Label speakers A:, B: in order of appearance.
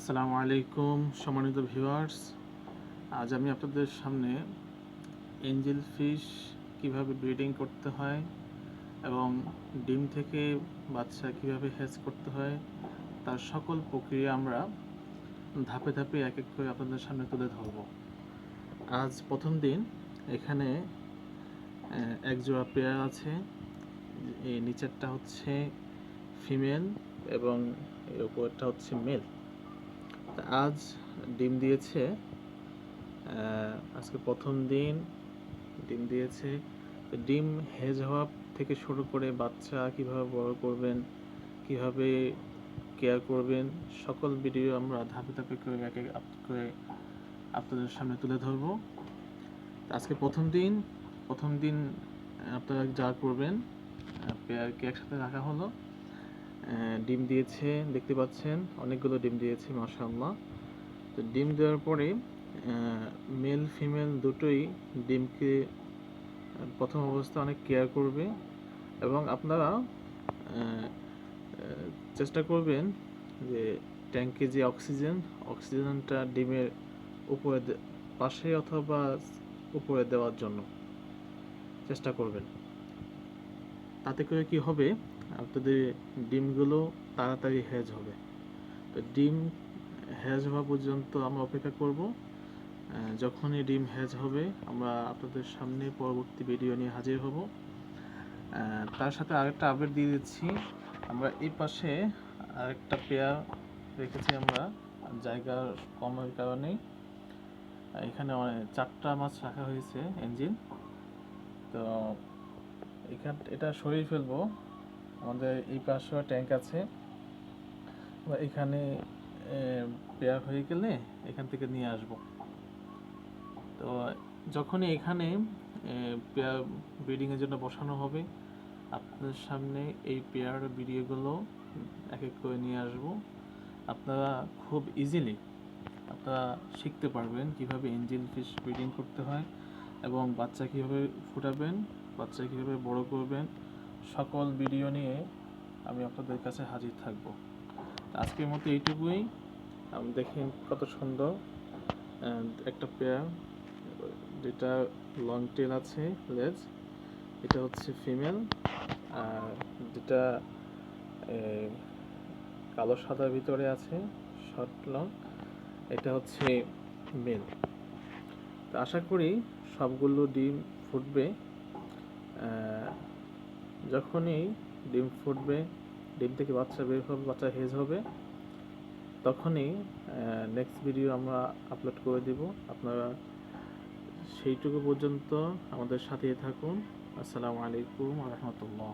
A: আসসালামু আলাইকুম সম্মানিত ভিউয়ার্স। আজ আমি আপনাদের সামনে এঞ্জেল ফিশ কিভাবে ব্রিডিং করতে হয় এবং ডিম থেকে বাচ্চা কিভাবে হ্যাচ করতে হয় তার সকল প্রক্রিয়া আমরা ধাপে ধাপে এক এক করে আপনাদের সামনে তুলে ধরব। আজ প্রথম দিন। এখানে এক জোড়া পেয়ার আছে। এই নিচেরটা হচ্ছে ফিমেল এবং এর উপরটা হচ্ছে মেল। আজ ডিম দিয়েছে, আজকে প্রথম দিন ডিম দিয়েছে। ডিম হেজ হওয়া থেকে শুরু করে বাচ্চা কিভাবে বড় করবেন, কিভাবে কেয়ার করবেন, সকল ভিডিও আমরা ধাপে ধাপে করে এক এক করে আপনাদের সামনে তুলে ধরব। আজকে প্রথম দিন আপনারা যা করবেন, পেয়ারকে একসাথে রাখা হলো। ডিম দিয়েছে, দেখতে পাচ্ছেন অনেকগুলো ডিম দিয়েছে মাশাআল্লাহ। তো ডিম দেওয়ার পরে মেল ফিমেল দুটোই ডিমকে প্রথম অবস্থায় অনেক কেয়ার করবে এবং আপনারা চেষ্টা করবেন যে ট্যাঙ্কে যে অক্সিজেনটা ডিমের উপরে পাশে অথবা উপরে দেওয়ার জন্য চেষ্টা করবেন। তাতে করে কি হবে, আপনাদের ডিমগুলো তাড়াতাড়ি হ্যাজ হবে। তো ডিম হ্যাজ হওয়া পর্যন্ত আমরা অপেক্ষা করব। যখনই ডিম হ্যাজ হবে আমরা আপনাদের সামনে পরবর্তী ভিডিও নিয়ে হাজির হব। তার সাথে আরেকটা আপডেট দিয়ে দিচ্ছি, আমরা এই পাশে আরেকটা পেয়ার রেখেছি। আমরা জায়গা কমের কারণে এখানে 4টা মাছ রাখা হয়েছে এঞ্জিন। তো এটা সরিয়ে ফেলবো। আমাদের এই পাশে ট্যাঙ্ক আছে, এখানে পেয়ার হয়ে গেলে এখান থেকে নিয়ে আসব। তো যখনই এখানে পেয়ার ব্রিডিংয়ের জন্য বসানো হবে, আপনাদের সামনে এই পেয়ার ভিডিওগুলো এক এক করে নিয়ে আসব। আপনারা খুব ইজিলি আপনারা শিখতে পারবেন কিভাবে এঞ্জেল ফিশ ব্রিডিং করতে হয় এবং বাচ্চা কীভাবে ফুটাবেন, বাচ্চা কীভাবে বড় করবেন, সকল ভিডিও নিয়ে আমি আপনাদের কাছে হাজির থাকব। আজকের মতো এইটুকুই। দেখেন কত সুন্দর একটা পেয়ার, যেটা লং টেল আছে লেজ, এটা হচ্ছে ফিমেল, আর যেটা কালো সাদার ভিতরে আছে শর্ট লং, এটা হচ্ছে মেল। তো আশা করি সবগুলো ডিম ফুটবে। যখনই ডিম ফুটবে, ডিম থেকে বাচ্চা বের হবে, বাচ্চা হেজ হবে, তখনই নেক্সট ভিডিও আমরা আপলোড করে দেব। আপনারা সেইটুকু পর্যন্ত আমাদের সাথেই থাকুন। আসসালামু আলাইকুম ওয়া রাহমাতুল্লাহ।